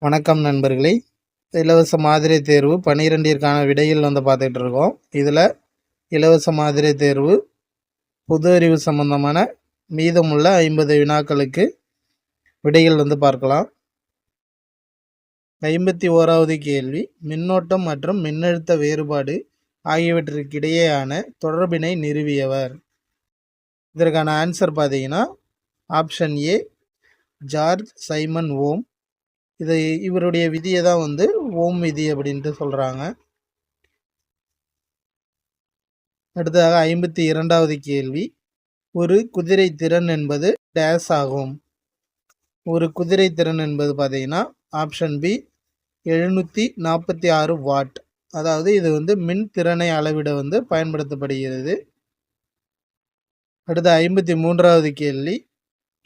வணக்கம் நண்பர்களே. இலவச மாதிரி தேர்வு 12ற்கான விடைகள் பார்த்துக்கிட்டு இருக்கோம். இதில் இலவச மாதிரி தேர்வு பொது அறிவு சம்பந்தமான மீதமுள்ள 50 வினாக்களுக்கு விடைகள் பார்க்கலாம். 51வது கேள்வி, மின்னோட்டம் மற்றும் மின்னழுத்த வேறுபாடு ஆகியவற்றிற்கிடையேயான தொடர்பினை நிறுவியவர். இதற்கான ஆன்சர் பார்த்தீங்கன்னா ஆப்ஷன் ஏ ஜார்ஜ் சைமன் ஓம். இவருடைய விதியை தான் ஓம் விதி அப்படின்ட்டு சொல்கிறாங்க. அடுத்ததாக 52வது கேள்வி, ஒரு குதிரை திறன் என்பது டேஸ் ஆகும். ஒரு குதிரை திறன் என்பது பார்த்தீங்கன்னா ஆப்ஷன் பி 746 வாட். அதாவது இது மின் திறனை அளவிட பயன்படுத்தப்படுகிறது. அடுத்த 53வது கேள்வி,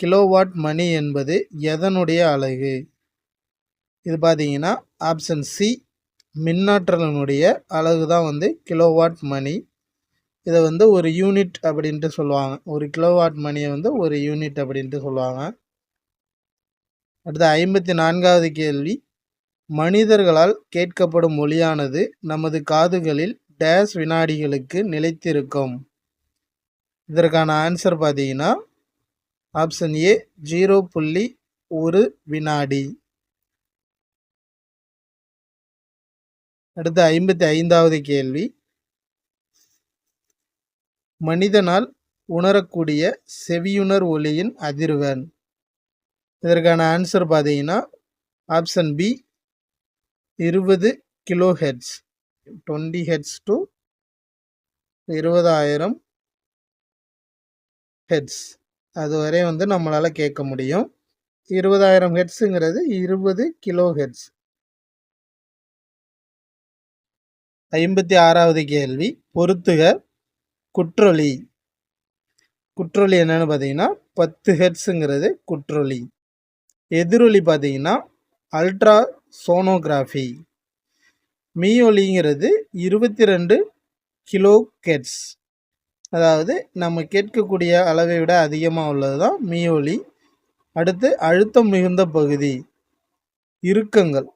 கிலோவாட் மணி என்பது எதனுடைய அலகு? இது பார்த்தீங்கன்னா ஆப்ஷன் சி மின்னாற்றலினுடைய அலகு தான் கிலோவாட் மணி. இதை ஒரு யூனிட் அப்படின்ட்டு சொல்லுவாங்க. ஒரு கிலோவாட் மணியை ஒரு யூனிட் அப்படின்ட்டு சொல்லுவாங்க. அடுத்த 54வது கேள்வி, மனிதர்களால் கேட்கப்படும் ஒலியானது நமது காதுகளில் டேஸ் வினாடிகளுக்கு நிலைத்திருக்கும். இதற்கான ஆன்சர் பார்த்தீங்கன்னா ஆப்ஷன் ஏ 0.1 வினாடி. அடுத்து 55வது கேள்வி, மனிதனால் உணரக்கூடிய செவியுணர் ஒலியின் அதிர்வெண். இதற்கான ஆன்சர் பார்த்தீங்கன்னா option B 20 kilo hertz. 20 hertz to 20,000 hertz அதுவரை நம்மளால் கேட்க முடியும். 20,000 ஹெர்ட்ஸுங்கிறது 20 கிலோ ஹெர்ட்ஸ். 56வது கேள்வி, பொறுத்துக குற்றொலி. குற்றொலி என்னன்னு பார்த்தீங்கன்னா 10 ஹெர்ட்ஸுங்கிறது குற்றொலி. எதிரொலி பார்த்தீங்கன்னா அல்ட்ரா சோனோகிராஃபி. மீயொலிங்கிறது 22 kilo hertz. அதாவது நம்ம கேட்கக்கூடிய அளவை விட அதிகமாக உள்ளது தான் மீயொலி. அடுத்து அழுத்தம் மிகுந்த பகுதி இறுக்கங்கள்.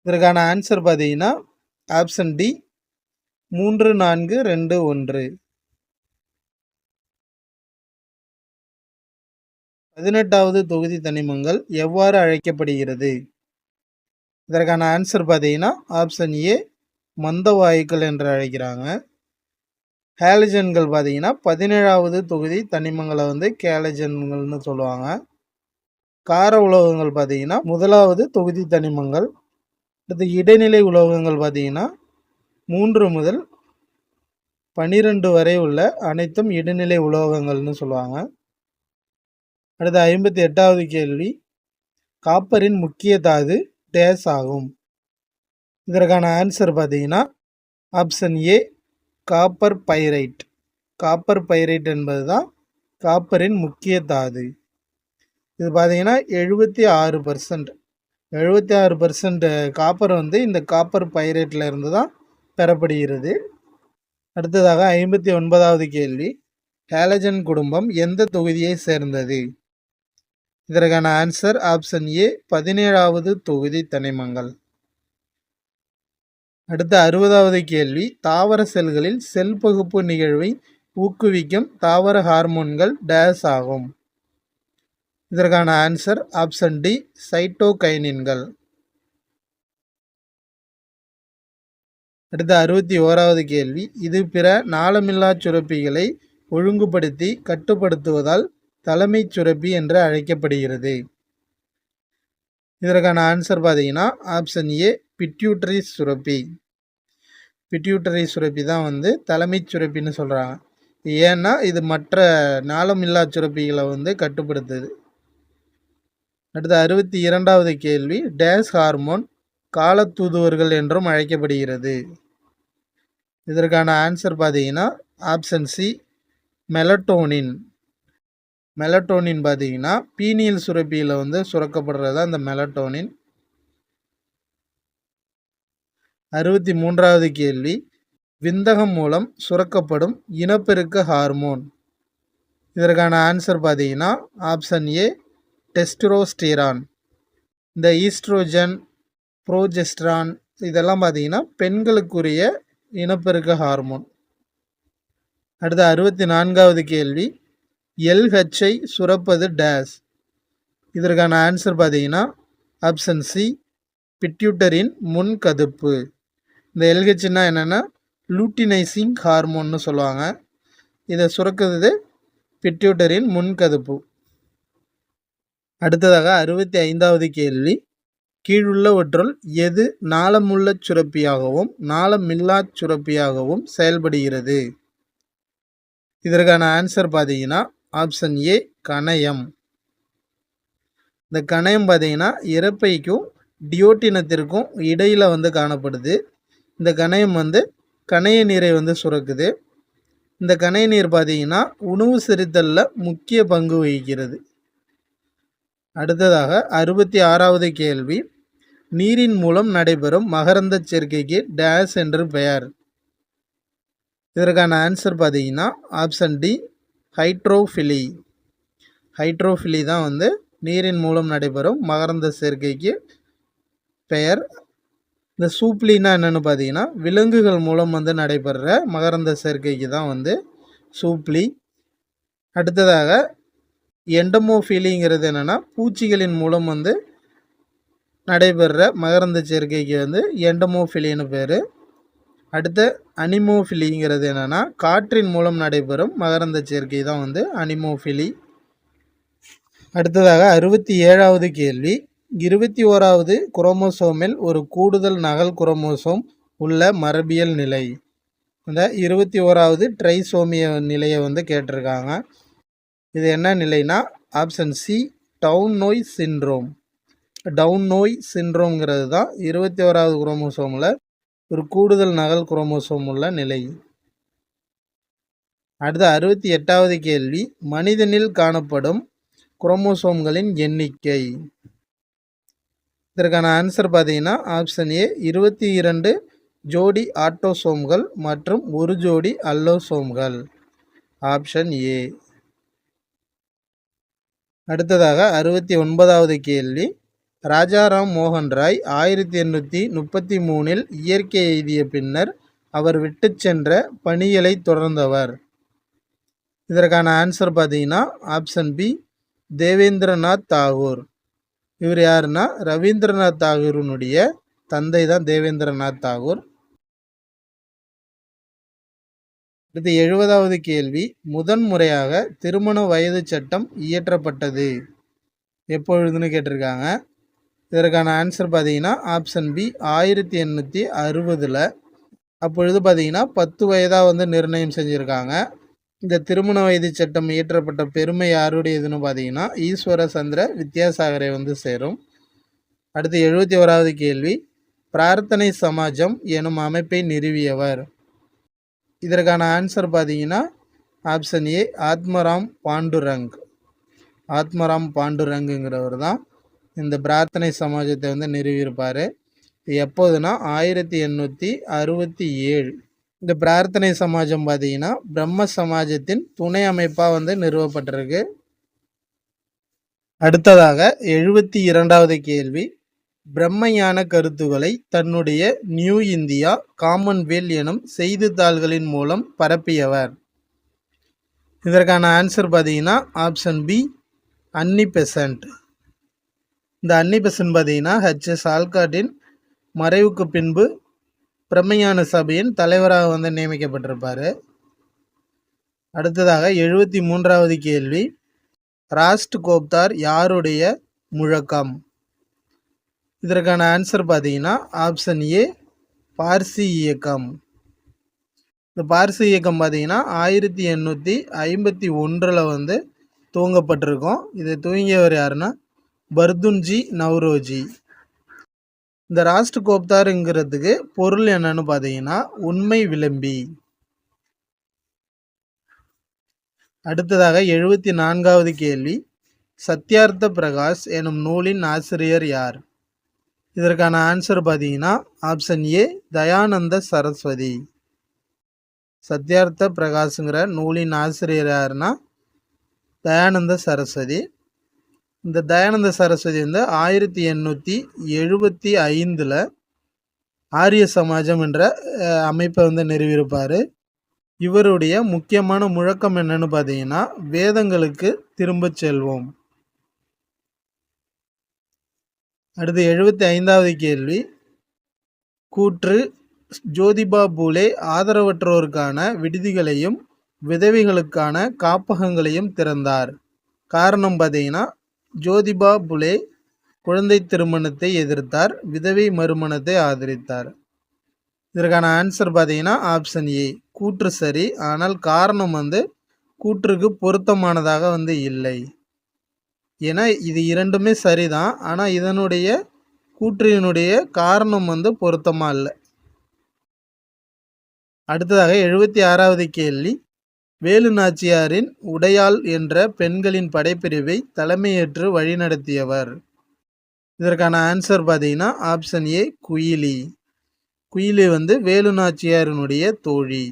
இதற்கான ஆன்சர் பார்த்தீங்கன்னா ஆப்ஷன் டி 3421. 18வது தொகுதி தனிமங்கள் எவ்வாறு அழைக்கப்படுகிறது? இதற்கான ஆன்சர் பார்த்தீங்கன்னா ஆப்ஷன் ஏ மந்த வாயுக்கள் என்று அழைக்கிறாங்க. ஹேலஜன்கள் பார்த்தீங்கன்னா 17வது தொகுதி தனிமங்களை கேலஜன்கள்னு சொல்லுவாங்க. கார உலோகங்கள் பார்த்தீங்கன்னா 1வது தொகுதி தனிமங்கள். அடுத்து இடைநிலை உலோகங்கள் பார்த்தீங்கன்னா 3 முதல் 12 வரை உள்ள அனைத்தும் இடைநிலை உலோகங்கள்னு சொல்லுவாங்க. அடுத்து 58வது கேள்வி, காப்பரின் முக்கிய தாது டேஸ் ஆகும். இதற்கான ஆன்சர் பார்த்தீங்கன்னா option A copper pyrite. Copper pyrite என்பது தான் காப்பரின் முக்கிய தாது. இது பார்த்தீங்கன்னா 76%. 76% காப்பர் இந்த காப்பர் பைரைட்டில் இருந்து தான் பெறப்படுகிறது. அடுத்ததாக 59வது கேள்வி, ஹேலஜன் குடும்பம் எந்த தொகுதியை சேர்ந்தது? இதற்கான ஆன்சர் ஆப்ஷன் ஏ 17வது தொகுதி தனிமங்கள். அடுத்த 60வது கேள்வி, தாவர செல்களில் செல் பகுப்பு நிகழ்வை ஊக்குவிக்கும் தாவர ஹார்மோன்கள் டேஸ் ஆகும். இதற்கான ஆன்சர் ஆப்ஷன் டி சைட்டோகைனின்கள். அடுத்த 61வது கேள்வி, இது பிற நாளமில்லா சுரப்பிகளை ஒழுங்குபடுத்தி கட்டுப்படுத்துவதால் தலைமைச் சுரப்பி என்று அழைக்கப்படுகிறது. இதற்கான ஆன்சர் பார்த்தீங்கன்னா ஆப்ஷன் ஏ பிட்யூட்டரி சுரப்பி. பிட்யூட்டரி சுரப்பி தான் தலைமைச் சுரப்பின்னு சொல்கிறாங்க. ஏன்னா இது மற்ற நாளமில்லா சுரப்பிகளை கட்டுப்படுத்துது. அடுத்த 62வது கேள்வி, டேஸ் ஹார்மோன் காலத்தூதுவர்கள் என்றும் அழைக்கப்படுகிறது. இதற்கான ஆன்சர் பார்த்தீங்கன்னா ஆப்ஷன் சி மெலட்டோனின். மெலட்டோனின் பார்த்தீங்கன்னா பீனியல் சுரப்பியில் சுரக்கப்படுறது அந்த மெலட்டோனின். 63வது கேள்வி, விந்தகம் மூலம் சுரக்கப்படும் இனப்பெருக்க ஹார்மோன். இதற்கான ஆன்சர் பார்த்தீங்கன்னா ஆப்ஷன் ஏ டெஸ்டோஸ்டிரான். இந்த ஈஸ்ட்ரோஜன், ப்ரோஜெஸ்ட்ரான் இதெல்லாம் பார்த்தீங்கன்னா பெண்களுக்குரிய இனப்பெருக்க ஹார்மோன். அடுத்த 64வது கேள்வி, எல்ஹெச்ஐ சுரப்பது டேஸ். இதற்கான ஆன்சர் பார்த்தீங்கன்னா ஆப்ஷன் சி பிட்யூட்டரின் முன்கதுப்பு. இந்த எல்ஹெச்னா என்னென்னா லூட்டினைசிங் ஹார்மோன்னு சொல்லுவாங்க. இதை சுரக்கிறது பிட்யூட்டரின் முன்கதுப்பு. அடுத்ததாக 65வது கேள்வி, கீழுள்ளவற்றுள் எது நாளமுள்ள சுரப்பியாகவும் நாளமில்லா சுரப்பியாகவும் செயல்படுகிறது? இதற்கான ஆன்சர் பார்த்தீங்கன்னா ஆப்ஷன் ஏ கணையம். இந்த கணையம் பார்த்தீங்கன்னா இரைப்பைக்கும் டியோட்டினத்திற்கும் இடையில் காணப்படுது. இந்த கணையம் கணைய நீரை சுரக்குது. இந்த கணைய நீர் பார்த்தீங்கன்னா உணவு செரித்தலில் முக்கிய பங்கு வகிக்கிறது. அடுத்ததாக 66வது கேள்வி, நீரின் மூலம் நடைபெறும் மகரந்த சேர்க்கைக்கு டேஸ் என்று பெயர். இதற்கான ஆன்சர் பார்த்தீங்கன்னா ஆப்ஷன் டி ஹைட்ரோஃபிலி. ஹைட்ரோஃபிலி தான் நீரின் மூலம் நடைபெறும் மகரந்த சேர்க்கைக்கு பெயர். இந்த சூப்ளினா என்னென்னு பார்த்தீங்கன்னா விலங்குகள் மூலம் நடைபெறுற மகரந்த சேர்க்கைக்கு தான் சூப்ளி. அடுத்ததாக எண்டமோஃபிலிங்கிறது என்னென்னா பூச்சிகளின் மூலம் நடைபெறுற மகரந்த சேர்க்கைக்கு எண்டமோஃபிலின்னு பேர். அடுத்த அனிமோஃபிலிங்கிறது என்னென்னா காற்றின் மூலம் நடைபெறும் மகரந்த சேர்க்கை தான் அனிமோஃபிலி. அடுத்ததாக 67வது கேள்வி, 21வது குரோமோசோமில் ஒரு கூடுதல் நகல் குரோமோசோம் உள்ள மரபியல் நிலை. இந்த 21வது ட்ரைசோமிய நிலையை கேட்டிருக்காங்க. இது என்ன நிலைனா ஆப்ஷன் சி டவுன் நோய் சின்ட்ரோம். டவுன் நோய் சின்ட்ரோம்ங்கிறது தான் 21வது குரோமோசோமில் ஒரு கூடுதல் நகல் குரோமோசோம் உள்ள நிலை. அடுத்த 68வது கேள்வி, மனிதனில் காணப்படும் குரோமோசோம்களின் எண்ணிக்கை. இதற்கான ஆன்சர் பார்த்தீங்கன்னா ஆப்ஷன் ஏ 22 ஜோடி ஆட்டோசோம்கள் மற்றும் ஒரு ஜோடி அல்லோசோம்கள். Option A. அடுத்ததாக 69வது கேள்வி, ராஜாராம் மோகன் ராய் 1833 இயற்கை எய்திய பின்னர் அவர் விட்டு சென்ற பணிகளை தொடர்ந்தவர். இதற்கான ஆன்சர் பார்த்தீங்கன்னா ஆப்ஷன் பி தேவேந்திரநாத் தாகூர். இவர் யாருன்னா ரவீந்திரநாத் தாகூரினுடைய தந்தை தான் தேவேந்திரநாத் தாகூர். அடுத்து 70வது கேள்வி, முதன்முறையாக திருமண வயது சட்டம் இயற்றப்பட்டது எப்பொழுதுன்னு கேட்டிருக்காங்க. இதற்கான ஆன்சர் பார்த்தீங்கன்னா ஆப்ஷன் பி 1860. அப்பொழுது பார்த்தீங்கன்னா 10 வயதாக நிர்ணயம் செஞ்சுருக்காங்க. இந்த திருமண வயது சட்டம் இயற்றப்பட்ட பெருமை யாருடையதுன்னு பார்த்தீங்கன்னா ஈஸ்வர சந்திர வித்யாசாகரை சேரும். அடுத்து 71வது கேள்வி, பிரார்த்தனை சமாஜம் எனும் அமைப்பை நிறுவியவர். இதற்கான ஆன்சர் பார்த்தீங்கன்னா ஆப்ஷன் ஏ ஆத்மராம் பாண்டுரங். ஆத்மராம் பாண்டுரங்குங்கிறவர் தான் இந்த பிரார்த்தனை சமாஜத்தை நிறுவியிருப்பார். எப்போதுனா 1867. இந்த பிரார்த்தனை சமாஜம் பார்த்தீங்கன்னா பிரம்ம சமாஜத்தின் துணை அமைப்பாக நிறுவப்பட்டிருக்கு. அடுத்ததாக 72வது கேள்வி, பிரம்மஞான கருத்துக்களை தன்னுடைய நியூ இந்தியா காமன்வெல் எனும் செய்தித்தாள்களின் மூலம் பரப்பியவர். இதற்கான ஆன்சர் பார்த்தீங்கன்னா ஆப்ஷன் பி அன்னி பெசன்ட். இந்த அன்னி பெசன்ட் பார்த்தீங்கன்னா ஹெச்எஸ் ஆல்காட்டின் மறைவுக்கு பின்பு பிரம்மஞான சபையின் தலைவராக நியமிக்கப்பட்டிருப்பார். அடுத்ததாக 73வது கேள்வி, ராஸ்ட் கோப்தார் யாருடைய முழக்கம். இதற்கான ஆன்சர் பார்த்தீங்கன்னா ஆப்ஷன் ஏ பார்சி இயக்கம். இந்த பார்சி இயக்கம் பார்த்தீங்கன்னா 1851 துவங்கப்பட்டிருக்கும். இதை துவங்கியவர் யாருன்னா பர்துன்ஜி நவ்ரோஜி. இந்த ராஸ்ட் கோப்தாருங்கிறதுக்கு பொருள் என்னன்னு பார்த்தீங்கன்னா உண்மை விளம்பி. அடுத்ததாக 74வது கேள்வி, சத்யார்த்த பிரகாஷ் எனும் நூலின் ஆசிரியர் யார். இதற்கான ஆன்சர் பார்த்தீங்கன்னா ஆப்ஷன் ஏ தயானந்த சரஸ்வதி. சத்யார்த்த பிரகாஷ்ங்கிற நூலின் ஆசிரியர் யாருன்னா தயானந்த சரஸ்வதி. இந்த தயானந்த சரஸ்வதி வந்து 1875 ஆரிய சமாஜம் என்ற அமைப்பை வந்து நிறுவியிருப்பார். இவருடைய முக்கியமான முழக்கம் என்னன்னு பார்த்தீங்கன்னா, வேதங்களுக்கு திரும்பச் செல்வோம். அடுத்து 75வது கேள்வி. கூற்று: ஜோதிபா பூலே ஆதரவற்றோருக்கான விடுதிகளையும் விதவைகளுக்கான காப்பகங்களையும் திறந்தார். காரணம் பார்த்தீங்கன்னா, ஜோதிபா புலே குழந்தை திருமணத்தை எதிர்த்தார், விதவை மறுமணத்தை ஆதரித்தார். இதற்கான ஆன்சர் பார்த்தீங்கன்னா ஆப்ஷன் ஏ. கூற்று சரி, ஆனால் காரணம் வந்து கூற்றுக்கு பொருத்தமானதாக வந்து இல்லை. ஏன்னா இது இரண்டுமே சரிதான், ஆனால் இதனுடைய கூற்றினுடைய காரணம் வந்து பொருத்தமா இல்லை. அடுத்ததாக 76வது கேள்வி. வேலு நாச்சியாரின் உடையாள் என்ற பெண்களின் படைப்பிரிவை தலைமையேற்று வழிநடத்தியவர். இதற்கான ஆன்சர் பார்த்தீங்கன்னா ஆப்ஷன் ஏ குயிலி. குயிலி வந்து வேலு நாச்சியாரினுடைய தோழி.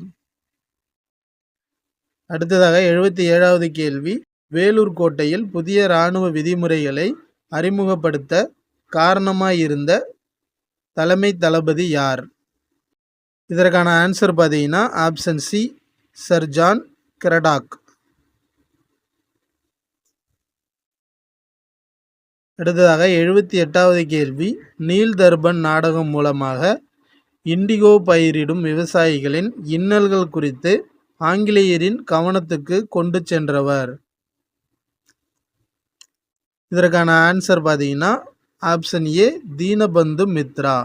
அடுத்ததாக 77வது கேள்வி. வேலூர் கோட்டையில் புதிய இராணுவ விதிமுறைகளை அறிமுகப்படுத்த காரணமாயிருந்த தலைமை தளபதி யார்? இதற்கான ஆன்சர் பார்த்தீங்கன்னா option C sir John Cradock. அடுத்ததாக 78வது கேள்வி. நீல் தர்பன் நாடகம் மூலமாக இண்டிகோ பயிரிடும் விவசாயிகளின் இன்னல்கள் குறித்து ஆங்கிலேயரின் கவனத்துக்கு கொண்டு சென்றவர். இதற்கான ஆன்சர் பார்த்தீங்கன்னா ஆப்ஷன் ஏ தீனபந்து மித்ரா.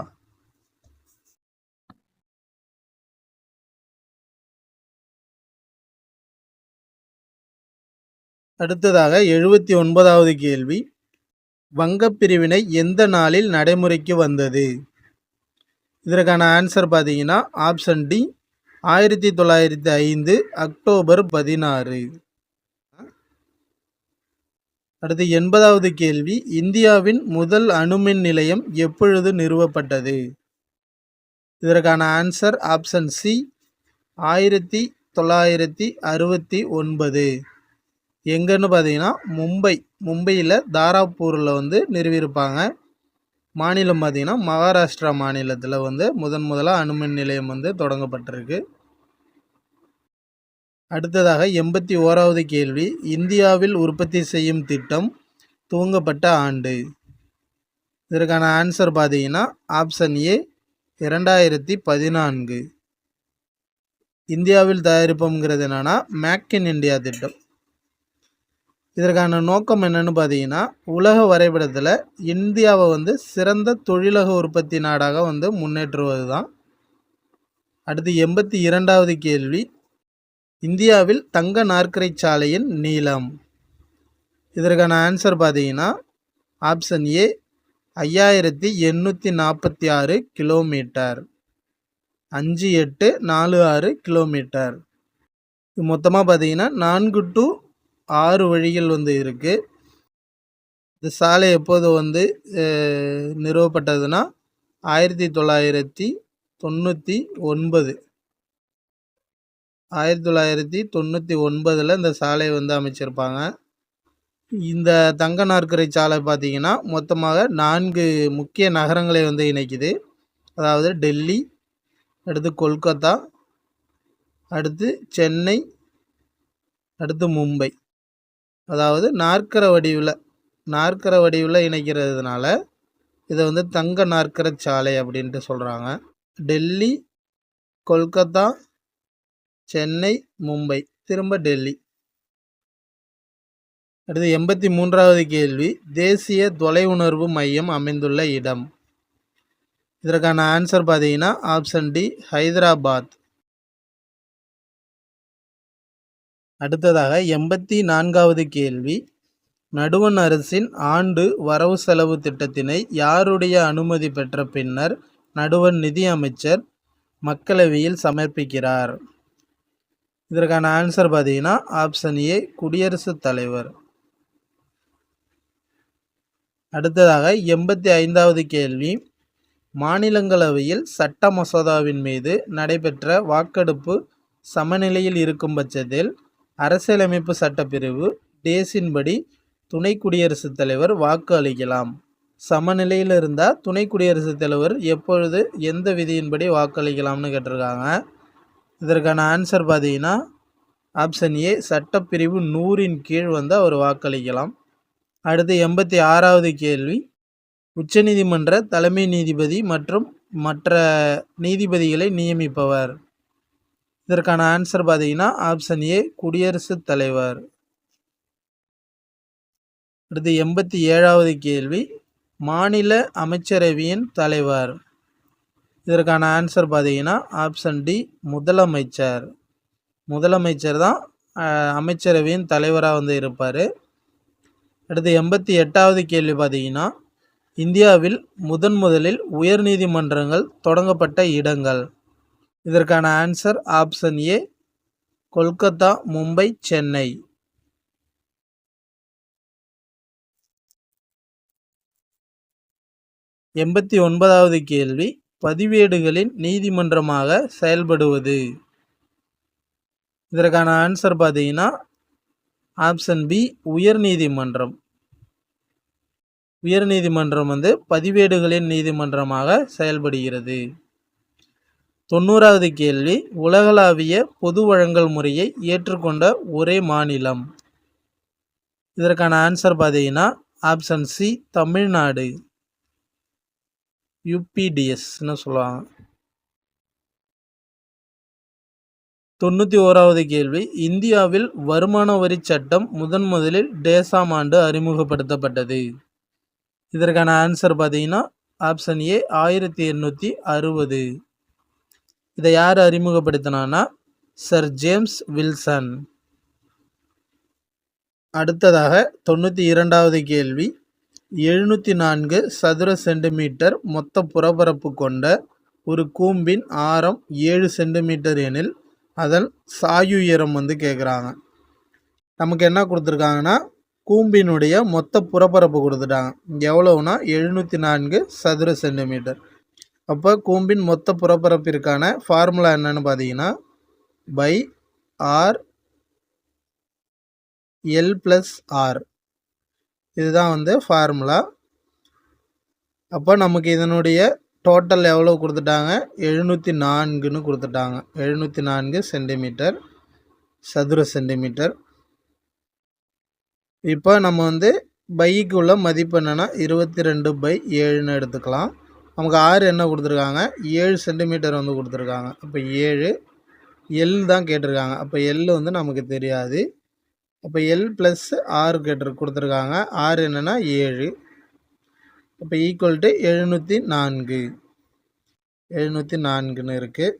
அடுத்ததாக 79வது கேள்வி. வங்கப்பிரிவினை எந்த நாளில் நடைமுறைக்கு வந்தது? இதற்கான ஆன்சர் பார்த்தீங்கன்னா ஆப்ஷன் டி 1905 அக்டோபர் 16. அடுத்து 80வது கேள்வி. இந்தியாவின் முதல் அணுமின் நிலையம் எப்பொழுது நிறுவப்பட்டது? இதற்கான ஆன்சர் ஆப்ஷன் சி 1969. எங்கன்னு பார்த்தீங்கன்னா மும்பையில் தாராப்பூரில் வந்து நிறுவியிருப்பாங்க. மாநிலம் பார்த்தீங்கன்னா மகாராஷ்டிரா மாநிலத்தில் வந்து முதலாக அணுமின் நிலையம் வந்து தொடங்கப்பட்டிருக்கு. அடுத்ததாக 81வது கேள்வி. இந்தியாவில் உற்பத்தி செய்யும் திட்டம் துவங்கப்பட்ட ஆண்டு. இதற்கான ஆன்சர் பார்த்தீங்கன்னா ஆப்ஷன் ஏ 2014. இந்தியாவில் தயாரிப்போம்ங்கிறது என்னன்னா மேக் இன் இந்தியா திட்டம். இதற்கான நோக்கம் என்னன்னு பார்த்தீங்கன்னா, உலக வரைபடத்தில் இந்தியாவை வந்து சிறந்த தொழிலக உற்பத்தி நாடாக வந்து முன்னேற்றுவது தான். அடுத்து 82வது கேள்வி. இந்தியாவில் தங்க நாற்கரை சாலையின் நீளம். இதற்கான ஆன்சர் பார்த்தீங்கன்னா ஆப்ஷன் ஏ 5846 கிலோமீட்டர். 5846 கிலோமீட்டர். இது மொத்தமாக பார்த்தீங்கன்னா 4 to 6 வழிகள் வந்து இருக்குது. இந்த சாலை எப்போது வந்து நிறுவப்பட்டதுன்னா 1999. 1999 இந்த சாலை வந்து அமைச்சிருப்பாங்க. இந்த தங்க நாற்கரை சாலை பார்த்தீங்கன்னா மொத்தமாக 4 முக்கிய நகரங்களை வந்து இணைக்குது. அதாவது டெல்லி, அடுத்து கொல்கத்தா, அடுத்து சென்னை, அடுத்து மும்பை. அதாவது நாற்கர வடிவில் இணைக்கிறதுனால இதை வந்து தங்க நாற்கர சாலை அப்படின்ட்டு சொல்கிறாங்க. டெல்லி, கொல்கத்தா, சென்னை, மும்பை, திரும்ப டெல்லி. அடுத்து 83வது கேள்வி. தேசிய தொலையுணர்வு மையம் அமைந்துள்ள இடம். இதற்கான ஆன்சர் பார்த்தீங்கன்னா ஆப்ஷன் டி ஹைதராபாத். அடுத்ததாக 84வது கேள்வி. நடுவண் அரசின் ஆண்டு வரவு செலவு திட்டத்தினை யாருடைய அனுமதி பெற்ற பின்னர் நடுவண் நிதி அமைச்சர் மக்களவையில் சமர்ப்பிக்கிறார்? இதற்கான ஆன்சர் பார்த்தீங்கன்னா ஆப்ஷன் ஏ குடியரசுத் தலைவர். அடுத்ததாக 85வது கேள்வி. மாநிலங்களவையில் சட்ட மசோதாவின் மீது நடைபெற்ற வாக்கெடுப்பு சமநிலையில் இருக்கும் பட்சத்தில் அரசியலமைப்பு சட்டப்பிரிவு டேஸின் படி துணை குடியரசுத் தலைவர் வாக்கு அளிக்கலாம். சமநிலையில் இருந்தால் துணை குடியரசுத் தலைவர் எப்பொழுது எந்த விதியின்படி வாக்களிக்கலாம்னு கேட்டிருக்காங்க. இதற்கான ஆன்சர் பார்த்தீங்கன்னா ஆப்ஷன் ஏ, சட்டப்பிரிவு 100 கீழ் வந்து அவர் வாக்களிக்கலாம். அடுத்து 86வது கேள்வி, உச்சநீதிமன்ற தலைமை நீதிபதி மற்றும் மற்ற நீதிபதிகளை நியமிப்பவர். இதற்கான ஆன்சர் பார்த்தீங்கன்னா ஆப்ஷன் ஏ, குடியரசுத் தலைவர். அடுத்து 87வது கேள்வி, மாநில அமைச்சரவையின் தலைவர். இதற்கான ஆன்சர் பார்த்தீங்கன்னா ஆப்ஷன் டி, முதலமைச்சர். முதலமைச்சர் தான் அமைச்சரவையின் தலைவராக வந்து இருப்பார். அடுத்து 88வது கேள்வி பார்த்தீங்கன்னா, இந்தியாவில் முதலில் உயர்நீதிமன்றங்கள் தொடங்கப்பட்ட இடங்கள். இதற்கான answer option A, Kolkata, Mumbai, Chennai. எண்பத்தி 89வது கேள்வி, பதிவேடுகளின் நீதிமன்றமாக செயல்படுவது. இதற்கான ஆன்சர் பார்த்தீங்கன்னா ஆப்ஷன் பி, உயர்நீதிமன்றம். உயர்நீதிமன்றம் வந்து பதிவேடுகளின் நீதிமன்றமாக செயல்படுகிறது. 90வது கேள்வி, உலகளாவிய பொது வழங்கல் முறையை ஏற்றுக்கொண்ட ஒரே மாநிலம். இதற்கான ஆன்சர் பார்த்தீங்கன்னா ஆப்ஷன் சி, தமிழ்நாடு. யூபிடிஎஸ்ன்னு சொல்லுவாங்க. 91வது கேள்வி, இந்தியாவில் வருமான வரி சட்டம் முதலில் டேசாம் ஆண்டு அறிமுகப்படுத்தப்பட்டது. இதற்கான ஆன்சர் பார்த்தீங்கன்னா ஆப்ஷன் ஏ, 1860. இதை யார் அறிமுகப்படுத்தினான்னா சர் ஜேம்ஸ் வில்சன். அடுத்ததாக 92வது கேள்வி, 704 சதுர சென்டிமீட்டர் மொத்த புறப்பரப்பு கொண்ட ஒரு கூம்பின் ஆரம் 7 சென்டிமீட்டர் எனில் அதன் சாயுயரம் வந்து கேட்குறாங்க. நமக்கு என்ன கொடுத்துருக்காங்கன்னா கூம்பினுடைய மொத்த புறப்பரப்பு கொடுத்துட்டாங்க. எவ்வளவுனா 704 சதுர சென்டிமீட்டர். அப்போ கூம்பின் மொத்த புறப்பரப்பிற்கான ஃபார்முலா என்னன்னு பார்த்தீங்கன்னா pi R L plus R. இதுதான் வந்து ஃபார்முலா. அப்போ நமக்கு இதனுடைய டோட்டல் எவ்வளோ கொடுத்துட்டாங்க, 704ன்னு கொடுத்துட்டாங்க. 704 சென்டிமீட்டர் சதுர சென்டிமீட்டர். இப்போ நம்ம வந்து பைக்கு உள்ள மதிப்பு என்னென்னா 22/7ன்னு எடுத்துக்கலாம். நமக்கு ஆறு என்ன கொடுத்துருக்காங்க, 7 சென்டிமீட்டர் வந்து கொடுத்துருக்காங்க. அப்போ 7 எல் தான் கேட்டிருக்காங்க. அப்போ எல் வந்து நமக்கு தெரியாது. அப்போ எல் ப்ளஸ் ஆர் கொடுத்துருக்காங்க. ஆறு என்னென்னா 7. அப்போ ஈக்குவல் டு 704. 704ன்னு இருக்குது.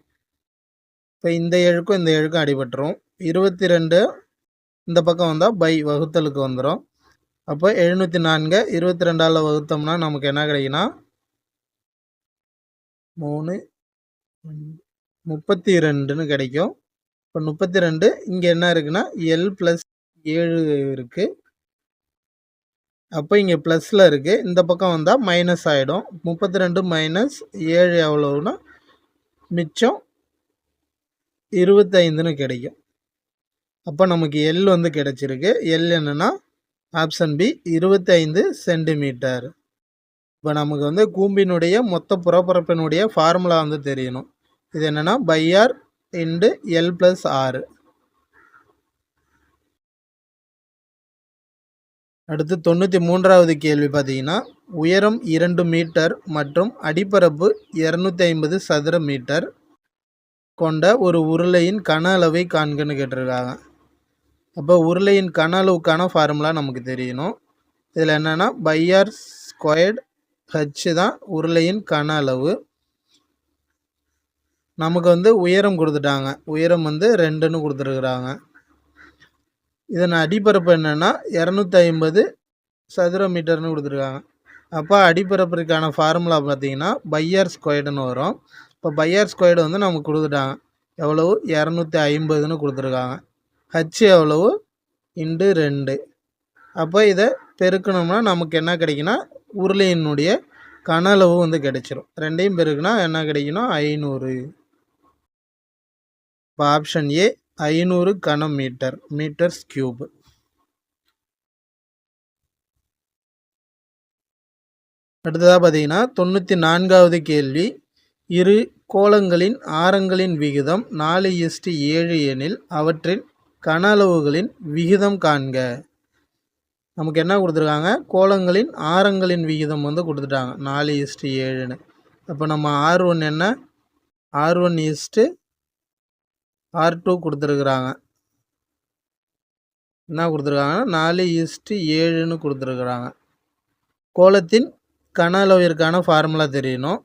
இப்போ இந்த 7க்கும் இந்த 7க்கும் அடிபட்டுரும். 22 இந்த பக்கம் வந்தால் பை வகுத்தலுக்கு வந்துடும். அப்போ 704 22ஆல் வகுத்தோம்னா நமக்கு என்ன கிடைக்குன்னா 32ன்னு கிடைக்கும். இப்போ 32 இங்கே என்ன இருக்குன்னா எல் ப்ளஸ் 7 இருக்குது. அப்போ இங்கே ப்ளஸில் இருக்குது. இந்த பக்கம் வந்தால் மைனஸ் ஆகிடும். 32 மைனஸ் 7 எவ்வளோன்னா மிச்சம் 25ன்னு கிடைக்கும். அப்போ நமக்கு எல் வந்து கிடைச்சிருக்கு. எல் என்னென்னா ஆப்ஷன் பி, 25 சென்டிமீட்டர். இப்போ நமக்கு வந்து கூம்பினுடைய மொத்த புறப்பரப்பினுடைய ஃபார்முலா வந்து தெரியணும். இது என்னென்னா pi R into L plus R. அடுத்து 93வது கேள்வி பார்த்தீங்கன்னா, உயரம் 2 மீட்டர் மற்றும் அடிப்பரப்பு 250 சதுர மீட்டர் கொண்ட ஒரு உருளையின் கன அளவை காண்கன்னு கேட்டிருக்காங்க. அப்போ உருளையின் கன அளவுக்கான ஃபார்முலா நமக்கு தெரியணும். இதில் என்னென்னா பை ஆர் ஸ்கொயர்டு ஹச் தான் உருளையின் கன அளவு. நமக்கு வந்து உயரம் கொடுத்துட்டாங்க. உயரம் வந்து 2ன்னு கொடுத்துருக்குறாங்க. இதன் அடிப்பரப்பு என்னென்னா 250 சதுர மீட்டர்னு கொடுத்துருக்காங்க. அப்போ அடிப்பரப்பிற்கான ஃபார்முலா பார்த்தீங்கன்னா பை ஆர் ஸ்கொயர்டுன்னு வரும். இப்போ பை ஆர் ஸ்கொயர்டு வந்து நமக்கு கொடுத்துட்டாங்க. எவ்வளவு, 250ன்னு கொடுத்துருக்காங்க. ஹச் எவ்வளவு, இன்டு 2. அப்போ இதை பெருக்கணும்னா நமக்கு என்ன கிடைக்குன்னா உருளையினுடைய கன அளவு வந்து கிடைச்சிரும். ரெண்டையும் பெருக்குனா என்ன கிடைக்குன்னா 500. இப்போ ஆப்ஷன் ஏ 500 கன மீட்டர், மீட்டர்ஸ் கியூப். அடுத்ததாக பார்த்தீங்கன்னா 94வது கேள்வி, இரு கோளங்களின் ஆரங்களின் விகிதம் 4:7 எனில் அவற்றின் கன அளவுகளின் விகிதம் காண்க. நமக்கு என்ன கொடுத்துருக்காங்க, கோளங்களின் ஆரங்களின் விகிதம் வந்து கொடுத்துட்டாங்க 4:7ன்னு. அப்போ நம்ம R1 என்ன, R1:R2 கொடுத்துருக்குறாங்க. என்ன கொடுத்துருக்காங்க, 4:7ன்னு கொடுத்துருக்குறாங்க. கோளத்தின் கன அளவிற்கான ஃபார்முலா தெரியணும்.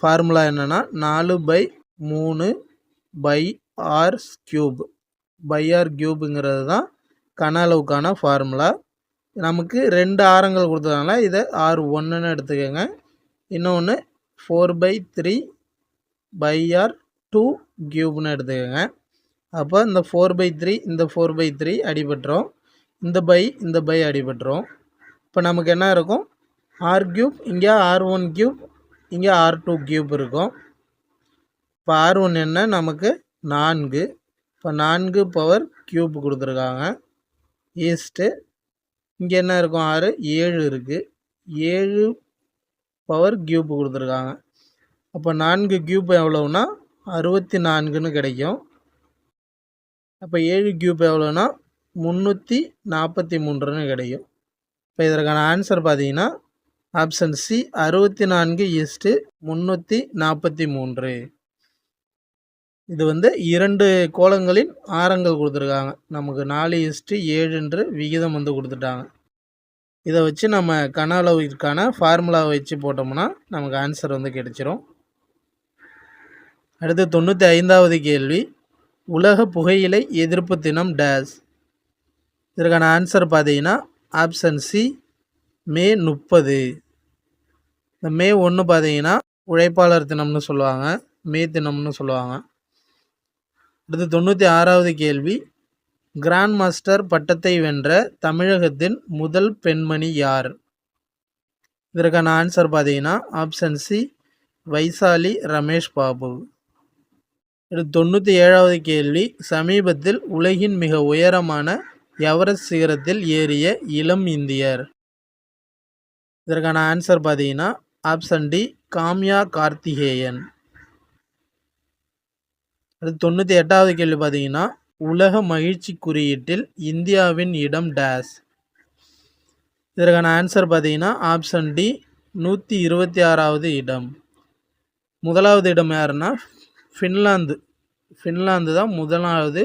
ஃபார்முலா என்னென்னா 4/3/r³ r³ தான் கன அளவுக்கான ஃபார்முலா. நமக்கு 2 ஆரங்கள் கொடுத்ததுனால இதை R1ன்னு எடுத்துக்கோங்க. இன்னொன்று 4/3/r²ன்னு எடுத்துக்கோங்க. அப்போ இந்த 4/3 இந்த 4/3 அடிபட்டுரும், இந்த பை அடிபட்டுரும். இப்போ நமக்கு என்ன இருக்கும், R³ இங்கே R1³ இங்கே R2³ இருக்கும். இப்போ R1 என்ன நமக்கு 4, இப்போ 4³ கொடுத்துருக்காங்க. ஈஸ்ட்டு இங்கே என்ன இருக்கும், 7 இருக்குது, 7³ கொடுத்துருக்காங்க. அப்போ 4³ எவ்வளோன்னா 64ன்னு கிடைக்கும். அப்போ 7³ எவ்வளோன்னா 343ன்னு கிடைக்கும். இப்போ இதற்கான ஆன்சர் பார்த்தீங்கன்னா ஆப்ஷன் சி 64:343. இது வந்து 2 கோளங்களின் ஆரங்கள் கொடுத்துருக்காங்க. நமக்கு 4:7 என்று விகிதம் வந்து கொடுத்துட்டாங்க. இதை வச்சு நம்ம கன அளவிற்கான ஃபார்முலாவை வச்சு போட்டோம்னா நமக்கு ஆன்சர் வந்து கிடைச்சிரும். அடுத்து 95வது கேள்வி, உலக புகையிலை எதிர்ப்பு தினம் டேஸ். இதற்கான ஆன்சர் பார்த்தீங்கன்னா ஆப்ஷன் சி மே 30. இந்த மே 1 பார்த்தீங்கன்னா உழைப்பாளர் தினம்னு சொல்லுவாங்க, மே தினம்னு சொல்லுவாங்க. அடுத்து 96வது கேள்வி, கிராண்ட் மாஸ்டர் பட்டத்தை வென்ற தமிழகத்தின் முதல் பெண்மணி யார்? இதற்கான ஆன்சர் பார்த்தீங்கன்னா ஆப்ஷன் சி வைசாலி ரமேஷ் பாபு. அடுத்து 97வது கேள்வி, சமீபத்தில் உலகின் மிக உயரமான எவரெஸ்ட் சிகரத்தில் ஏறிய இளம் இந்தியர். இதற்கான ஆன்சர் பார்த்தீங்கன்னா ஆப்ஷன் டி காம்யா கார்த்திகேயன். அடுத்து 98வது கேள்வி பார்த்தீங்கன்னா, உலக மகிழ்ச்சி குறியீட்டில் இந்தியாவின் இடம் டேஸ். இதற்கான ஆன்சர் பார்த்தீங்கன்னா ஆப்ஷன் டி 126வது இடம். முதலாவது இடம் யாருன்னா ஃபின்லாந்து. ஃபின்லாந்து தான் முதலாவது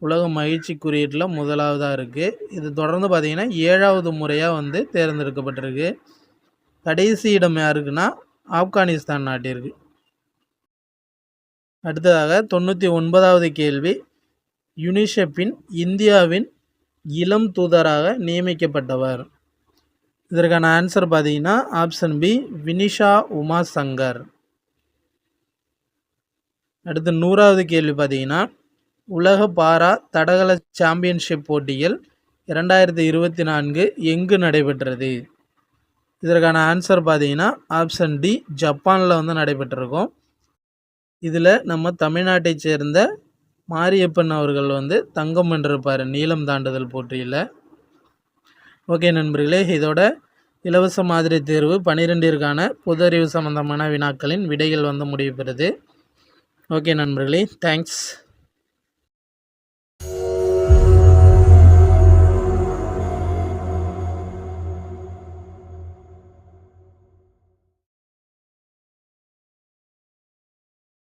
உலக மகிழ்ச்சி குறியீட்டில் முதலாவதாக இருக்குது. இது தொடர்ந்து பார்த்தீங்கன்னா 7வது முறையாக வந்து தேர்ந்தெடுக்கப்பட்டிருக்கு. கடைசி இடம் யாருக்குன்னா ஆப்கானிஸ்தான் நாட்டிற்கு. அடுத்ததாக 99வது கேள்வி, யுனிசெஃபின் இந்தியாவின் இளம் தூதராக நியமிக்கப்பட்டவர். இதற்கான ஆன்சர் பார்த்தீங்கன்னா ஆப்ஷன் பி வினிஷா உமா சங்கர். அடுத்து 100வது கேள்வி பார்த்தீங்கன்னா, உலக பாரா தடகள சாம்பியன்ஷிப் போட்டிகள் 2024 எங்கு நடைபெற்றது? இதற்கான ஆன்சர் பார்த்தீங்கன்னா ஆப்ஷன் டி ஜப்பானில் வந்து நடைபெற்றிருக்கும். இதில் நம்ம தமிழ்நாட்டை சேர்ந்த மாரியப்பன் அவர்கள் வந்து தங்கம் வென்றிருப்பார் நீளம் தாண்டுதல் போட்டியில். ஓகே நண்பர்களே, இதோட இலவச மாதிரி தேர்வு 12ற்கான பொது அறிவு சம்பந்தமான வினாக்களின் விடைகள் வந்து முடிவு பெறுது. ஓகே நண்பர்களே, தேங்க்ஸ்.